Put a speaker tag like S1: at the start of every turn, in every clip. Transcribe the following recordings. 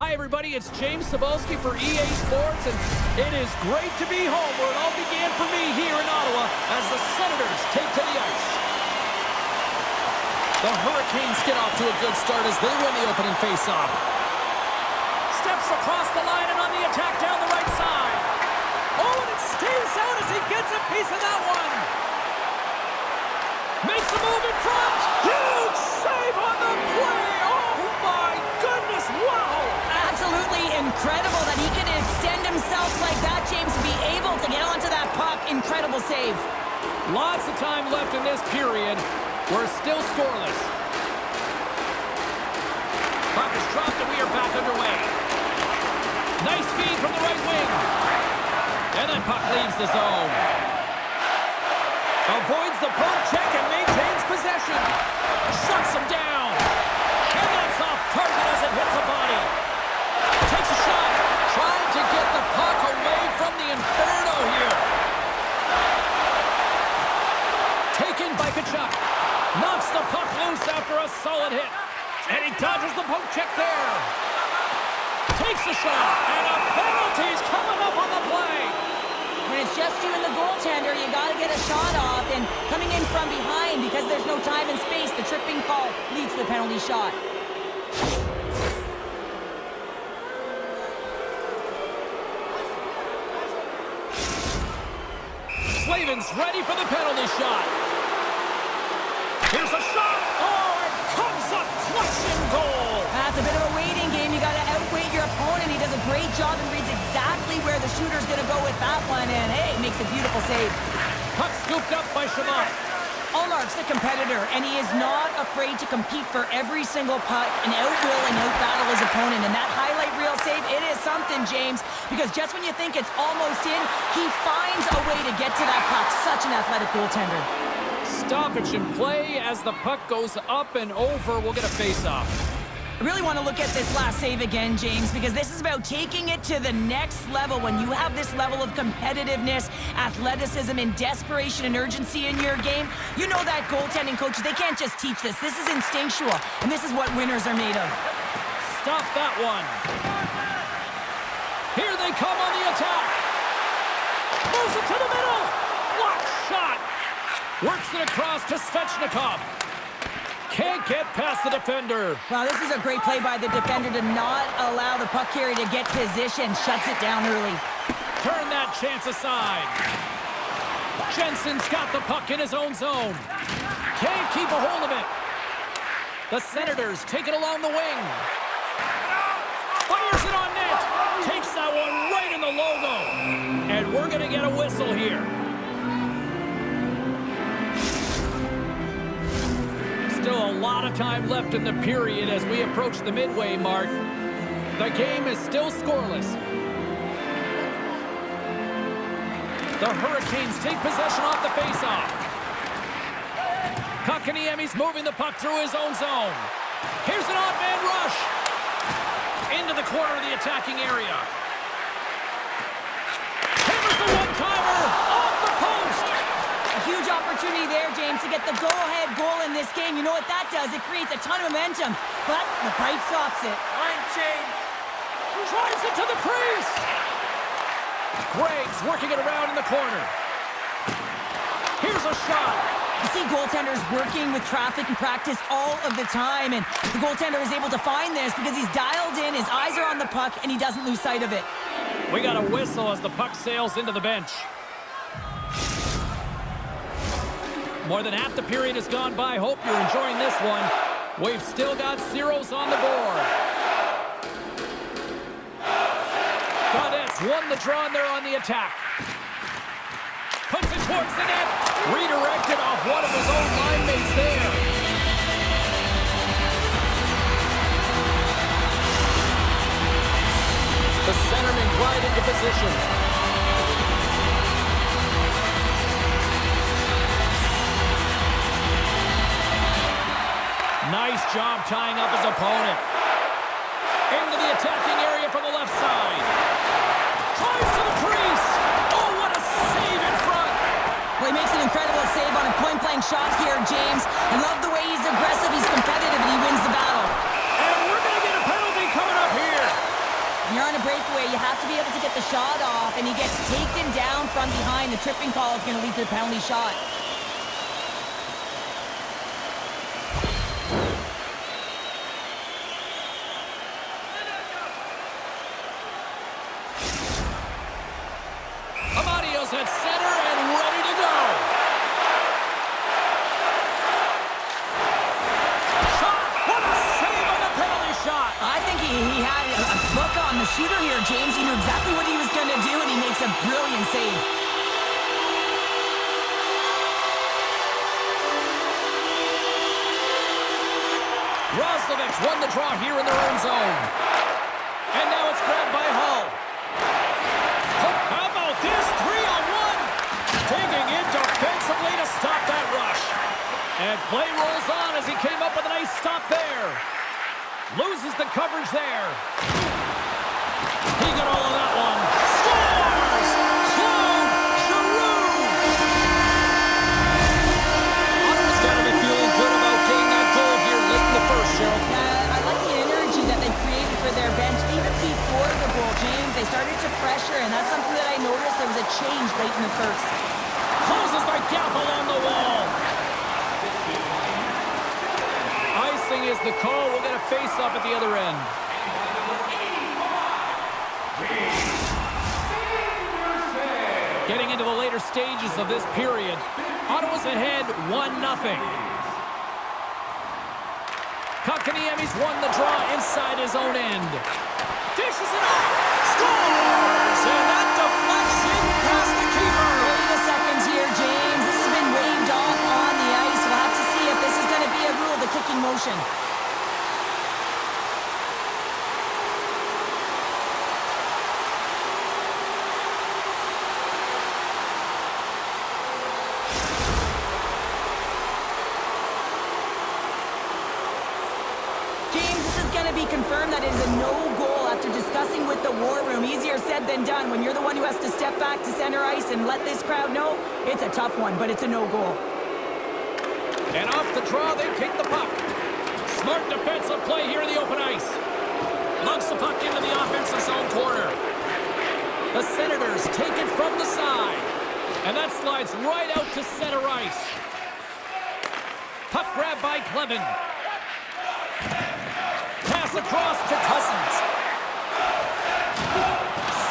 S1: Hi everybody, it's James Cebulski for EA Sports, and it is great to be home where it all began for me here in Ottawa as the Senators take to the ice. The Hurricanes get off to a good start as they win the opening faceoff. Steps across the line and on the attack down the right side. Oh, and it stays out as he gets a piece of that one. Makes a move in front. Huge save on the play. Oh my goodness, wow.
S2: Absolutely incredible that he can extend himself like that, James, to be able to get onto that puck. Incredible save.
S1: Lots of time left in this period. We're still scoreless. Puck is dropped and we are back underway. Nice feed from the right wing. And then puck leaves the zone. Avoids the poke check and maintains possession. Shuts him down. And that's off target as it hits a body. Takes a shot. Trying to get the puck away from the Inferno here. Taken by Kachuk. Knocks the puck loose after a solid hit. And he dodges the poke check there. Takes a shot. And a penalty's coming up on the play.
S2: When it's just you and the goaltender, you got to get a shot off. And coming in from behind, because there's no time and space, the tripping call leads to the penalty shot.
S1: Slavin's ready for the penalty shot. Here's a shot. Oh, it comes up clutch and goal.
S2: That's a bit of a waiting game. You got to outweight your opponent. He does a great job and reads exactly where the shooter's going to go with that one. And, hey, makes a beautiful save.
S1: Puck scooped up by Shabbat.
S2: Ullmark's the competitor, and he is not afraid to compete for every single puck and outwill and outbattle his opponent. And that highlight reel save, it is something, James, because just when you think it's almost in, he finds a way to get to that puck. Such an athletic goaltender.
S1: Stoppage in play as the puck goes up and over. We'll get a face-off.
S2: I really want to look at this last save again, James, because this is about taking it to the next level. When you have this level of competitiveness, athleticism, and desperation and urgency in your game, you know that goaltending coaches, they can't just teach this. This is instinctual, and this is what winners are made of.
S1: Stop that one. Here they come on the attack. Moves it to the middle. Block shot. Works it across to Svechnikov. Can't get past the defender.
S2: Wow, this is a great play by the defender to not allow the puck carrier to get position. Shuts it down early.
S1: Turn that chance aside. Jensen's got the puck in his own zone. Can't keep a hold of it. The Senators take it along the wing. Fires it on net. Takes that one right in the logo. And we're going to get a whistle here. Still a lot of time left in the period as we approach the midway mark. The game is still scoreless. The Hurricanes take possession off the faceoff. Kotkaniemi's moving the puck through his own zone. Here's an odd man rush. Into the corner of the attacking area. Hammers the one-timer off the post.
S2: A huge opportunity there, James, to get the go-ahead goal in this game. You know what that does? It creates a ton of momentum, but the pipe stops it.
S1: Line change. Drives it to the crease. Greg's working it around in the corner. Here's a shot.
S2: You see goaltenders working with traffic and practice all of the time, and the goaltender is able to find this because he's dialed in, his eyes are on the puck, and he doesn't lose sight of it.
S1: We got a whistle as the puck sails into the bench. More than half the period has gone by. Hope you're enjoying this one. We've still got zeros on the board. Gaudet's won the draw and they're on the attack. Puts it towards the net. Redirected off one of his own line mates there. The centerman glide into position. Nice job tying up his opponent. Into the attacking area from the left side. Tries to the crease. Oh, what a save in front.
S2: Well, he makes an incredible save on a point-blank shot here, James. I love the way he's aggressive, he's competitive, and he wins the battle.
S1: And we're going to get a penalty coming up here.
S2: the tripping call is going to lead to the penalty shot.
S1: Amadio's at center and ready to go. Shot! What a save on the penalty shot!
S2: I think he had a look on the shooter here, James. He knew exactly what he was going to do, and he makes a brilliant save.
S1: Roslovic won the draw here in their own zone. And now it's grabbed by Hull. How about this? 3-on-1. Digging in defensively to stop that rush. And play rolls on as he came up with a nice stop there. Loses the coverage there. He got all of that one. Scores! Claude Giroux! Ottawa's got to be feeling good about getting that goal here late in the first, Cheryl.
S2: I like the energy that they created for their bench. Even before the goal, James, they started to pressure, and that's something that I noticed. There was a change late in the first.
S1: Closes the gap along the wall. Icing is the call. We'll get a face-off at the other end. Getting into the later stages of this period, Ottawa's ahead 1-0. Kotkaniemi's won the draw inside his own end. Dishes it off. Scores! And that deflects in past the keeper.
S2: Wait a second here, James. This has been waved off on the ice. We'll have to see if this is going to be a rule, the kicking motion. Confirmed that it is a no-goal after discussing with the war room. Easier said than done when you're the one who has to step back to center ice and let this crowd know it's a tough one, but it's a no-goal.
S1: And off the draw, they take the puck. Smart defensive play here in the open ice. Lugs the puck into the offensive zone corner. The Senators take it from the side. And that slides right out to center ice. Puck grab by Clevin. Across to Cousins.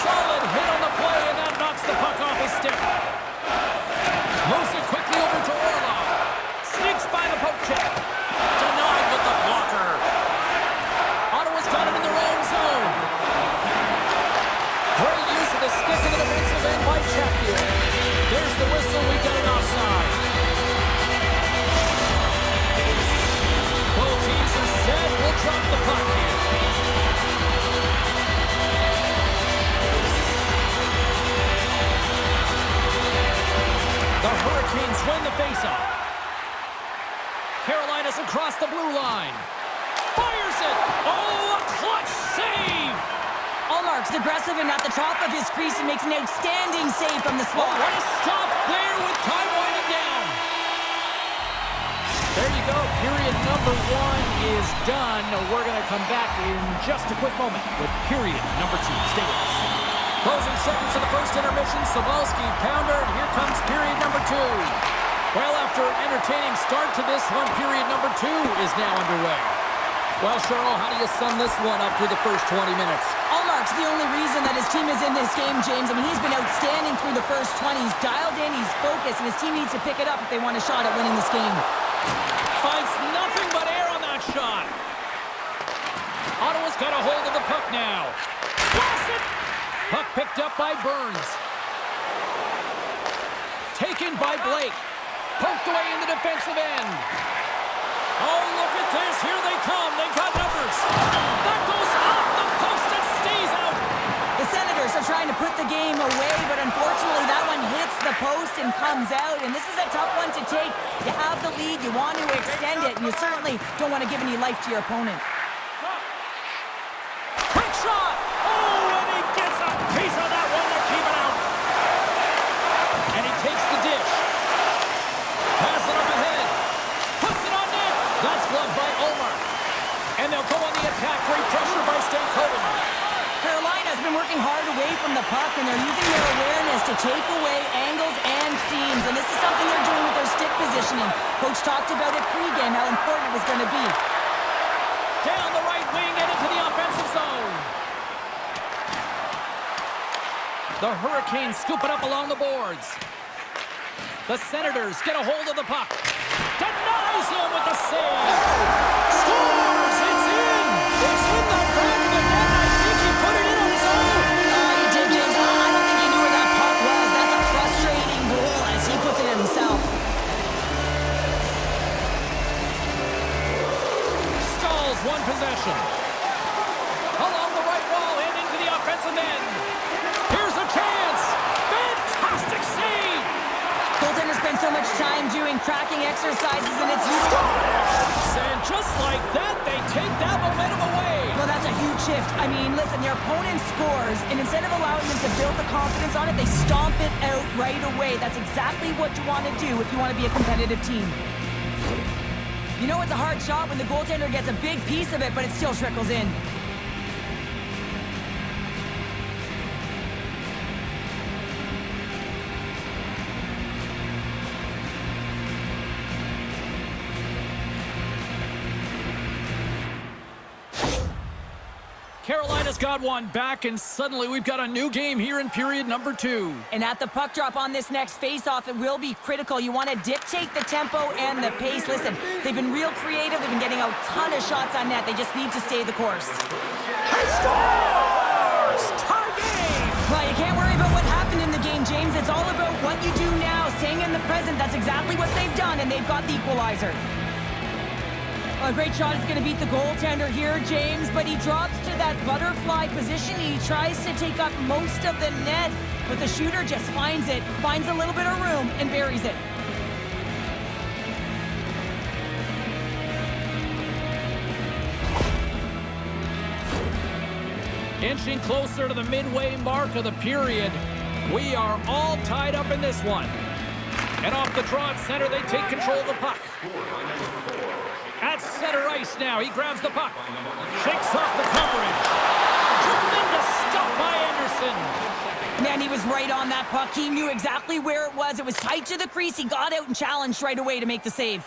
S1: Solid hit on the play, and that knocks the puck off his stick. Moves it quickly over to Orlov. Sneaks by the poke check. Denied with the blocker. Ottawa's got it in their own zone. Great use of the stick in the defensive end by Chatfield. There's the whistle. We got an offside. Both teams are set. We'll drop the puck here. The Hurricanes win the faceoff. Carolina's across the blue line. Fires it. Oh, a clutch save.
S2: Ullmark's aggressive and at the top of his crease and makes an outstanding save from the slot.
S1: Oh, what a stop there with time winding down. There you go. Period number 1 is done. We're going to come back in just a quick moment with period number 2. Stay with us. Closing seconds of the first intermission. Cybulski, pounder, and here comes period number 2. Well, after an entertaining start to this one, period number 2 is now underway. Well, Cheryl, how do you sum this one up through the first 20 minutes?
S2: Ullmark's the only reason that his team is in this game, James. I mean, he's been outstanding through the first 20. He's dialed in, he's focused, and his team needs to pick it up if they want a shot at winning this game.
S1: Finds nothing but air on that shot. Ottawa's got a hold of the puck now. Lost it. Puck picked up by Burns. Taken by Blake. Poked away in the defensive end. Oh, look at this. Here they come. They got numbers. That goes off the post and stays out.
S2: The Senators are trying to put the game away, but unfortunately that one hits the post and comes out. And this is a tough one to take. You have the lead. You want to extend it. And you certainly don't want to give any life to your opponent.
S1: Quick shot. Oh, and he gets a piece of that one to keep it out. And he takes the dish. Pass it up ahead. Puts it on net. That's gloved by Ullmark. And they'll go on the attack. Great pressure by Stankoven.
S2: Carolina's been working hard away from the puck, and they're using their awareness to take away angles and seams. And this is something they're doing with their stick positioning. Coach talked about it pregame, how important it was going to be.
S1: Down the right wing and into the offensive zone. The Hurricanes scoop it up along the boards. The Senators get a hold of the puck. Denies him with the save. Scores! It's in! It's in the back of the net. I think he put it in on his own.
S2: He did, James. I don't think he knew where that puck was. That's a frustrating goal as he puts it in himself.
S1: Stalls one possession. Along the right wall and into the offensive end. Here's a chance. Fantastic save.
S2: Goaltenders spend so much time doing tracking exercises, and it's useful.
S1: And just like that, they take that momentum away.
S2: Well, that's a huge shift. I mean, listen, their opponent scores, and instead of allowing them to build the confidence on it, they stomp it out right away. That's exactly what you want to do if you want to be a competitive team. You know it's a hard shot when the goaltender gets a big piece of it, but it still trickles in.
S1: Carolina's got one back, and suddenly we've got a new game here in period number 2.
S2: And at the puck drop on this next face-off, it will be critical. You want to dictate the tempo and the pace. Listen, they've been real creative. They've been getting a ton of shots on net. They just need to stay the course.
S1: He scores! Tie game!
S2: Well, you can't worry about what happened in the game, James. It's all about what you do now, staying in the present. That's exactly what they've done, and they've got the equalizer. A great shot is going to beat the goaltender here, James, but he drops to that butterfly position. He tries to take up most of the net, but the shooter just finds it, finds a little bit of room, and buries it.
S1: Inching closer to the midway mark of the period. We are all tied up in this one. And off the draw at center, they take control of the puck. At center ice now, he grabs the puck. Shakes off the coverage. Tremendous stop by Anderson.
S2: Man, he was right on that puck. He knew exactly where it was. It was tight to the crease. He got out and challenged right away to make the save.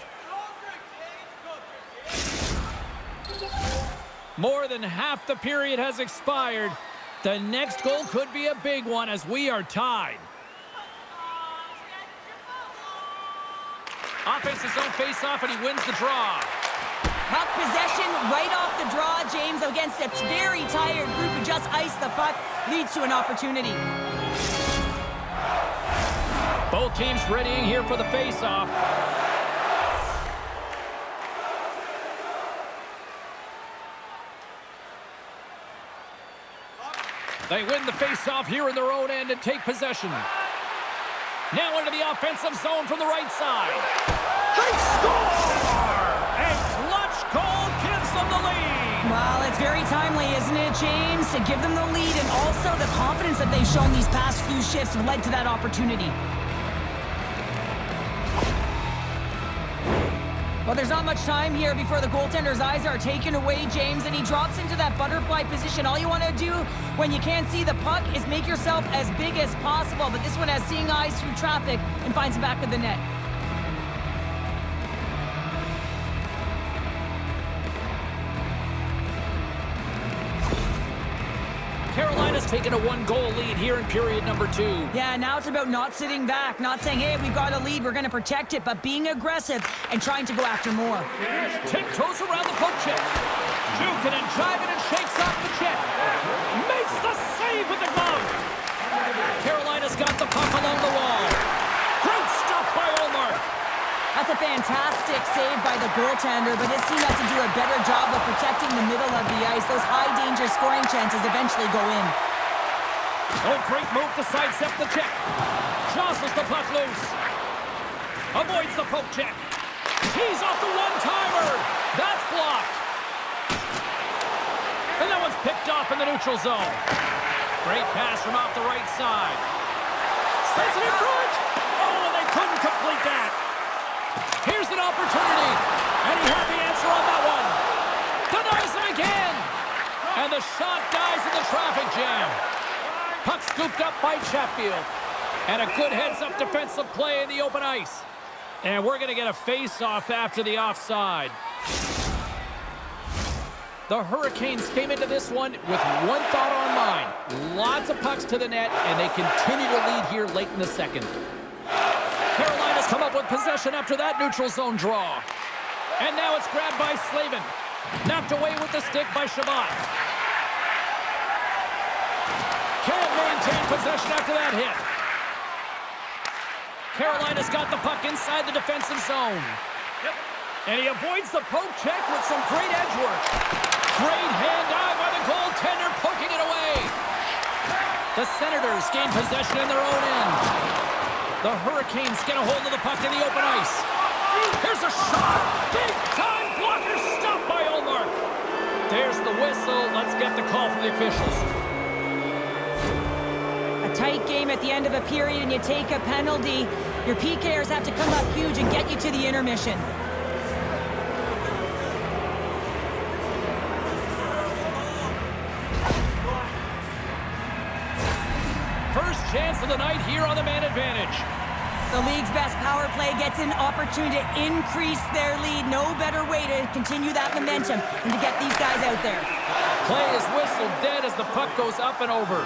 S1: More than half the period has expired. The next goal could be a big one as we are tied. Offenses zone face-off, and he wins the draw.
S2: Puck possession right off the draw, James, against a very tired group who just iced the puck, leads to an opportunity.
S1: Both teams readying here for the face-off. They win the face-off here in their own end and take possession. Now into the offensive zone from the right side. They score! A clutch goal gives them the lead.
S2: Well, it's very timely, isn't it, James, to give them the lead, and also the confidence that they've shown these past few shifts have led to that opportunity. Well, there's not much time here before the goaltender's eyes are taken away, James, and he drops into that butterfly position. All you want to do when you can't see the puck is make yourself as big as possible, but this one has seeing eyes through traffic and finds the back of the net.
S1: Carolina's taken a one-goal lead here in period number 2.
S2: Yeah, now it's about not sitting back, not saying, hey, we've got a lead, we're going to protect it, but being aggressive and trying to go after more.
S1: Tiptoes around the poke check. Juking and jiving and shakes off the check. Makes the save with the glove. Carolina's got the puck along the wall. Great stop by Omar.
S2: That's a fantastic save by the goaltender, but his team has to do a better job of protecting the middle of the ice. Those high-danger scoring chances eventually go in.
S1: Oh, great move to sidestep the check. Jostles the puck loose. Avoids the poke check. Tees off the one-timer. That's blocked. And that one's picked off in the neutral zone. Great pass from off the right side. Sends it in front. Oh, and they couldn't complete that. Here's an opportunity. And he had the answer on that one. Denies him again. And the the shot dies in the traffic jam. Puck scooped up by Chatfield. And a good heads-up defensive play in the open ice. And we're going to get a face-off after the offside. The Hurricanes came into this one with one thought on mind. Lots of pucks to the net, and they continue to lead here late in the second. Carolina's come up with possession after that neutral zone draw. And now it's grabbed by Slavin. Knocked away with the stick by Shabbat. Can't maintain possession after that hit. Carolina's got the puck inside the defensive zone. And he avoids the poke check with some great edge work. Great hand eye by the goaltender, poking it away. The Senators gain possession in their own end. The Hurricanes get a hold of the puck in the open ice. Here's a shot. Big time blocker stopped by Olmark. There's the whistle. Let's get the call from the officials.
S2: A tight game at the end of a period and you take a penalty. Your PKers have to come up huge and get you to the intermission.
S1: First chance of the night here on the man advantage.
S2: The league's best power play gets an opportunity to increase their lead. No better way to continue that momentum than to get these guys out there.
S1: Play is whistled dead as the puck goes up and over.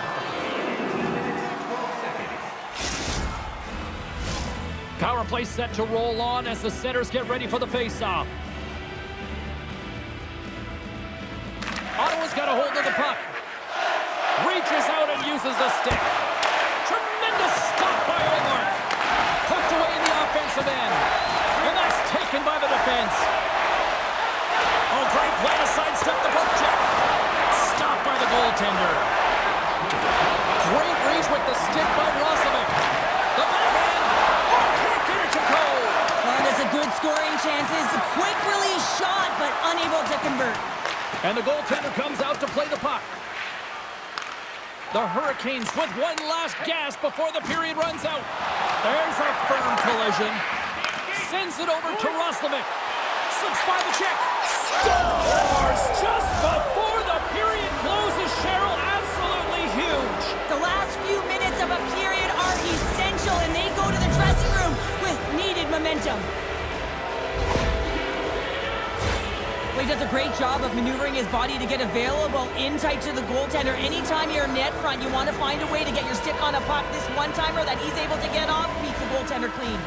S1: Power play set to roll on as the Senators get ready for the faceoff. Ottawa's got a hold of the puck. Reaches out and uses the stick. Tremendous stop by Olmark. Poked away in the offensive end. And that's taken by the defense. Oh, great play to sidestep the poke check. Stopped by the goaltender. Great reach with the stick by Roslovic. The backhand. Oh, can't get it to go.
S2: Well, there's a good scoring chances. A quick release shot, but unable to convert.
S1: And the goaltender comes out to play the puck. The Hurricanes with one last gasp before the period runs out. There's a firm collision. Sends it over to Roslovic. Slips by the check. Scores just before the period closes, Cheryl. Absolutely huge.
S2: The last few minutes of a period are essential, and they go to the dressing room with needed momentum. Well, he does a great job of maneuvering his body to get available in tight to the goaltender. Anytime you're net front, you want to find a way to get your stick on a puck. This one-timer that he's able to get off beats the goaltender clean.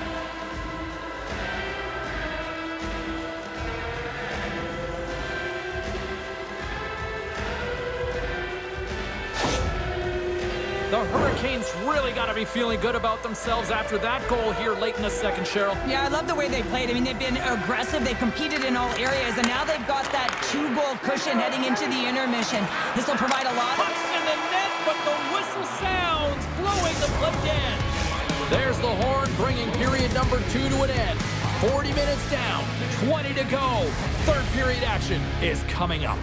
S1: The Hurricanes really got to be feeling good about themselves after that goal here late in the second, Cheryl.
S2: Yeah, I love the way they played. I mean, they've been aggressive. They competed in all areas, and now they've got that 2-goal cushion heading into the intermission. This will provide a lot of...
S1: Puck's in the net, but the whistle sounds, blowing the play end. There's the horn, bringing period number 2 to an end. 40 minutes down, 20 to go. Third period action is coming up.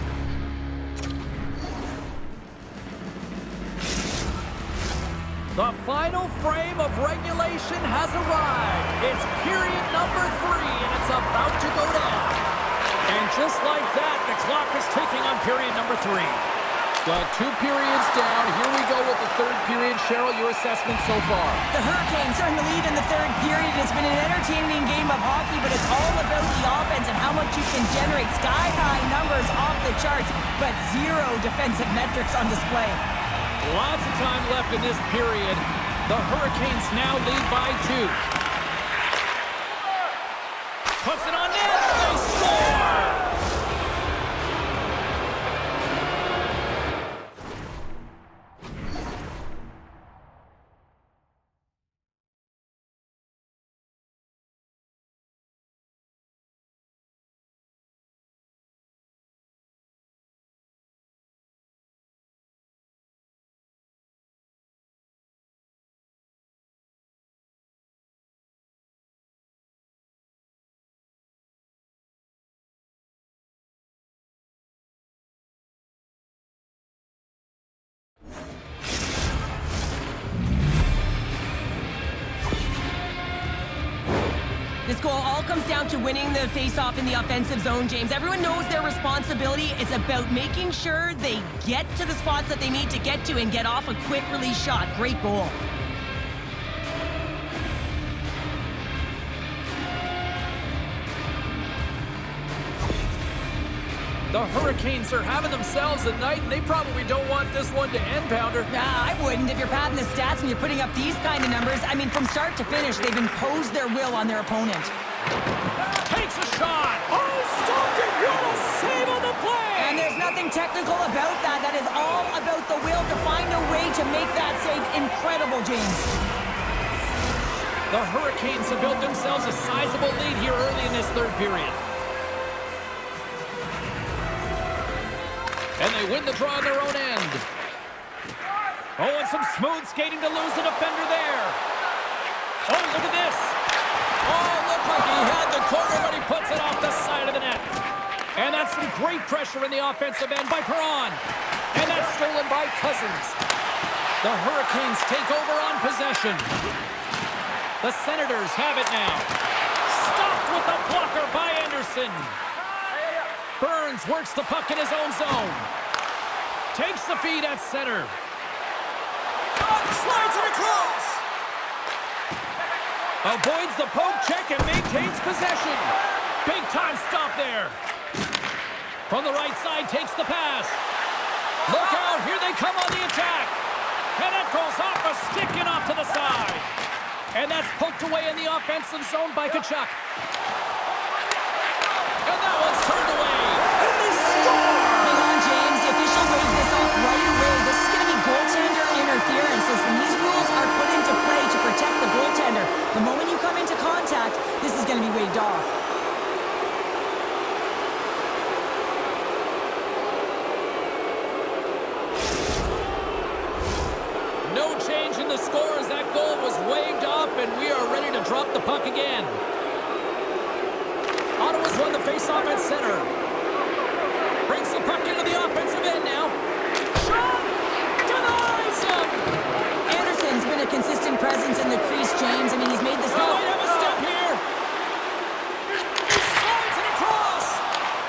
S1: The final frame of regulation has arrived. It's period number 3, and it's about to go down. And just like that, the clock is ticking on period number 3. Well, 2 periods down. Here we go with the third period. Cheryl, your assessment so far?
S2: The Hurricanes are in the lead in the third period. It's been an entertaining game of hockey, but it's all about the offense and how much you can generate. Sky-high numbers off the charts, but zero defensive metrics on display.
S1: Lots of time left in this period. The Hurricanes now lead by 2. Puts it on net. They score!
S2: goal all comes down to winning the face-off in the offensive zone, James. Everyone knows their responsibility. It's about making sure they get to the spots that they need to get to and get off a quick release shot. Great goal.
S1: The Hurricanes are having themselves a night, and they probably don't want this one to end, Pounder.
S2: I wouldn't if you're padding the stats and you're putting up these kind of numbers. I mean, from start to finish, they've imposed their will on their opponent.
S1: Takes a shot. Oh, stopped it. What a save on the play.
S2: And there's nothing technical about that. That is all about the will to find a way to make that save incredible, James.
S1: The Hurricanes have built themselves a sizable lead here early in this third period. And they win the draw on their own end. Oh, and some smooth skating to lose the defender there. Oh, look at this. Oh, looked like he had the corner, but he puts it off the side of the net. And that's some great pressure in the offensive end by Perron. And that's stolen by Cousins. The Hurricanes take over on possession. The Senators have it now. Stopped with the blocker by Anderson. Burns works the puck in his own zone. Takes the feed at center. Slides it across. Avoids the poke check and maintains possession. Big time stop there. From the right side, takes the pass. Look out, here they come on the attack. And it goes off a stick and off to the side. And that's poked away in the offensive zone by Tkachuk. And that one's turned away. And they score!
S2: Hang on, James. The official waved this off right away. This is going to be goaltender interference. Listen, these rules are put into play to protect the goaltender. The moment you come into contact, this is going to be waved off.
S1: No change in the score as that goal was waved off, and we are ready to drop the puck again. Ottawa's won the faceoff at center. Brings the puck into the offensive end now. Shot! Denies him!
S2: Anderson's been a consistent presence in the crease, James. I mean, he's made the
S1: He
S2: stop.
S1: might have a step here. Slides it across.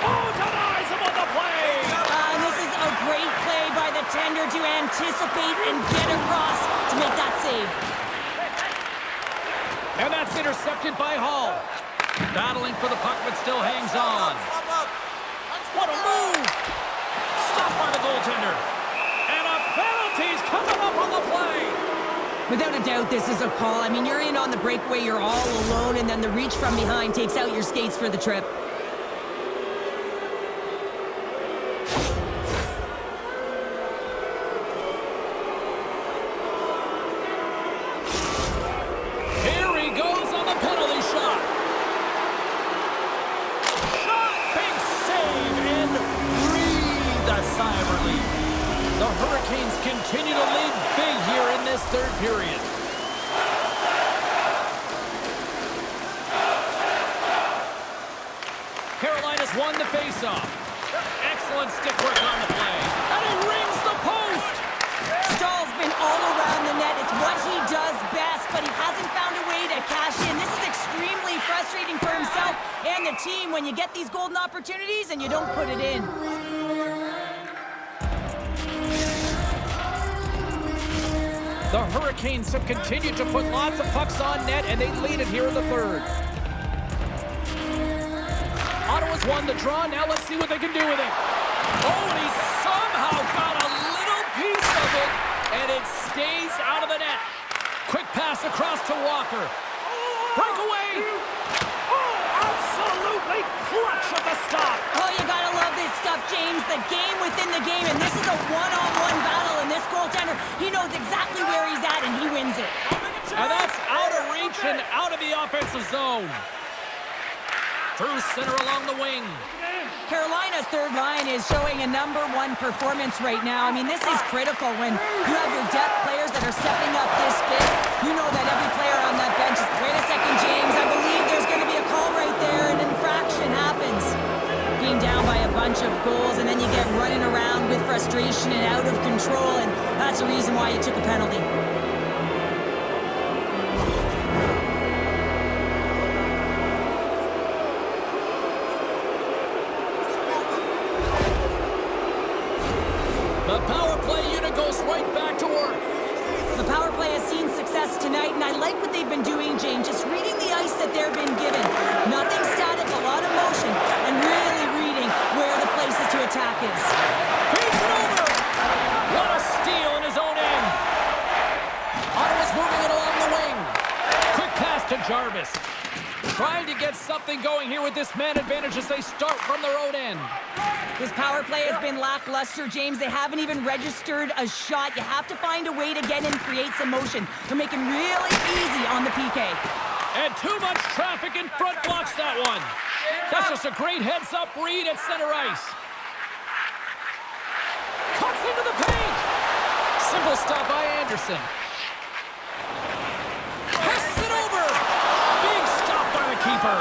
S1: Oh, denies him on the play.
S2: And this is a great play by the tender to anticipate and get across to make that save.
S1: And that's intercepted by Hall. Battling for the puck, but still hangs on. What a move! Stopped by the goaltender. And a penalty's coming up on the play.
S2: Without a doubt, this is a call. I mean, you're in on the breakaway, you're all alone, and then the reach from behind takes out your skates for the trip.
S1: Here he goes on the penalty shot. Shot! Big save and breathe a sigh of relief. The Hurricanes continue to lead big here in this third period. Carolina's won the faceoff. Excellent stick work on the play. And he rings the post!
S2: Stahl's been all around the net. It's what he does best, but he hasn't found a way to cash in. This is extremely frustrating for himself and the team when you get these golden opportunities and you don't put it in.
S1: The Hurricanes have continued to put lots of pucks on net, and they lead it here in the third. Ottawa's won the draw. Now let's see what they can do with it. Oh, and he somehow got a little piece of it, and it stays out of the net. Quick pass across to Walker. Breakaway. Oh, absolutely clutch at the stop.
S2: Oh, you gotta love this stuff, James. The game within the game, and this is a one-on-one battle, and this goaltender, he knows exactly where he's at, and he wins it.
S1: And that's out of reach and out of the offensive zone. Through center along the wing.
S2: Carolina's third line is showing a #1 performance right now. I mean, this is critical when you have your depth players that are stepping up this big. You know that every player on that bench is, wait a second, James, I believe there's going to be a call right there, and an infraction happens. Being down by a bunch of goals, and then you get running around with frustration and out of control, and that's the reason why you took a penalty.
S1: The power play unit goes right back to work.
S2: The power play has seen success tonight, and I like what they've been doing, James. Just reading the ice that they've been given. Nothing static, a lot of motion, and really reading where the places to attack is.
S1: He's it over! What a steal in his own end. Ottawa's moving it along the wing. Quick pass to Jarvis. Trying to get something going here with this man advantage as they start from their own end.
S2: This power play has been lackluster, James. They haven't even registered a shot. You have to find a way to get in and create some motion. They're making really easy on the PK.
S1: And too much traffic in front blocks that one. That's just a great heads-up read at center ice. Cuts into the paint. Simple stop by Anderson. Passes it over. Big stop by the keeper.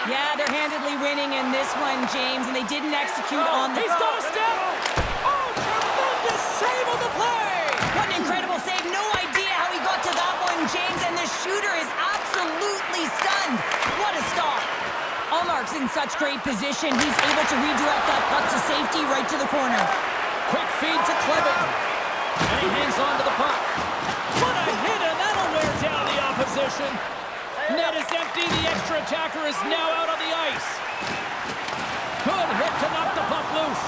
S2: Yeah, they're handedly winning in this one, James, and they didn't execute on the...
S1: He's got a step! Oh, tremendous save on the play!
S2: What an incredible save. No idea how he got to that one, James, and the shooter is absolutely stunned. What a stop. Allmark's in such great position. He's able to redirect that puck to safety right to the corner.
S1: Quick feed to Clevin. And he hangs on to the puck. What a hit, and that'll wear down the opposition. Net is empty. The extra attacker is now out on the ice. Good hit to knock the puck loose.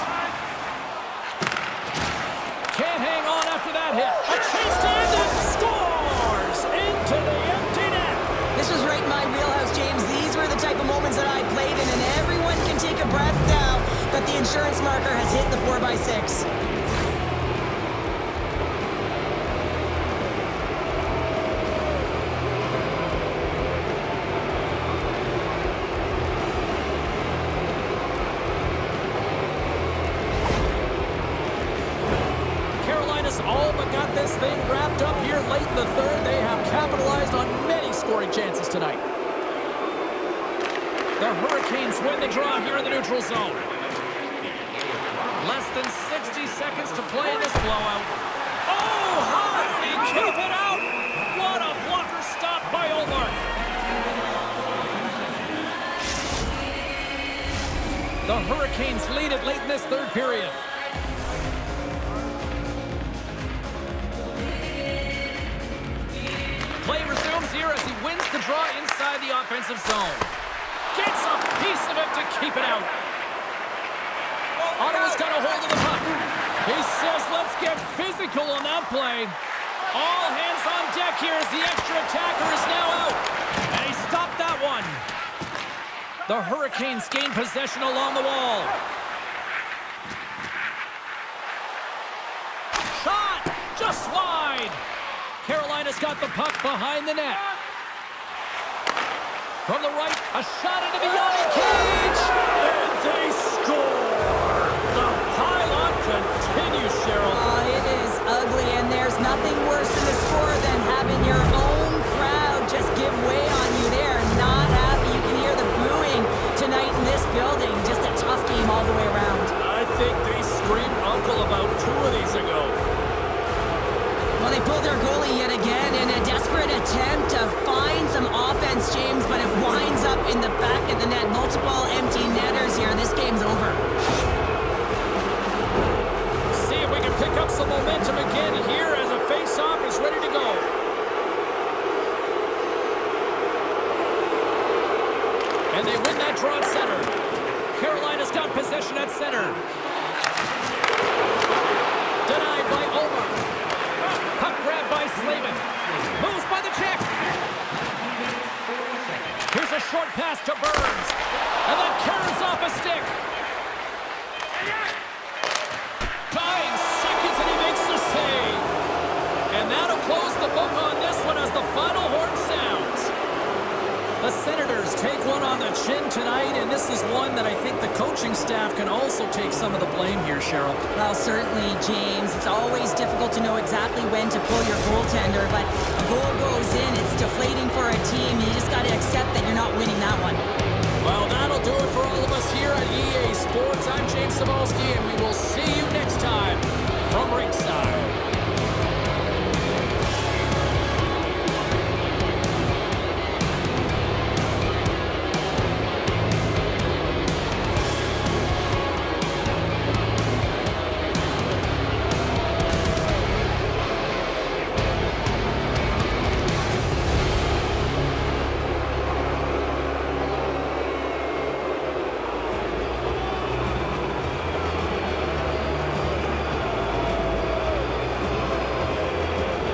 S1: Can't hang on after that hit. A chase to end it. Scores into the empty net.
S2: This was right in my wheelhouse, James. These were the type of moments that I played in, and everyone can take a breath now that the insurance marker has hit the 4x6.
S1: All but got this thing wrapped up here late in the third. They have capitalized on many scoring chances tonight. The Hurricanes win the draw here in the neutral zone. Less than 60 seconds to play in this blowout. Oh, how did he keep it out? What a blocker stop by Omar. The Hurricanes lead it late in this third period. Play resumes here as he wins the draw inside the offensive zone. Gets a piece of it to keep it out. Ottawa's got a hold of the puck. He says, let's get physical on that play. All hands on deck here as the extra attacker is now out. And he stopped that one. The Hurricanes gain possession along the wall. Shot! Just wide. Carolina's got the puck behind the net. From the right, a shot into the Yanni cage, and they score! The pylon continues, Cheryl.
S2: Oh, it is ugly, and there's nothing worse in the score than having your own crowd just give way on you. They're not happy. You can hear the booing tonight in this building. Just a tough game all the way around.
S1: I think they screamed uncle about 2 of these ago.
S2: Well, they pulled their goalie yet again in a desperate attempt to find some offense, James, but it winds up in the back of the net. Multiple empty netters here. This game's over.
S1: See if we can pick up some momentum again here as a face-off is ready to go. And they win that draw at center. Carolina's got possession at center. Denied by Omar. Puck grab by Slavin. Moves by the check. Here's a short pass to Burns. And then carries off a stick. 9 seconds and he makes the save. And that'll close the book on this one as the final horn sounds. The Senators take one on the chin tonight, and this is one that I think the coaching staff can also take some of the blame here, Cheryl.
S2: Well, certainly, James. It's always difficult to know exactly when to pull your goaltender, but a goal goes in. It's deflating for a team. You just got to accept that you're not winning that one.
S1: Well, that'll do it for all of us here at EA Sports. I'm James Cybulski, and we will see you next time from Ringside.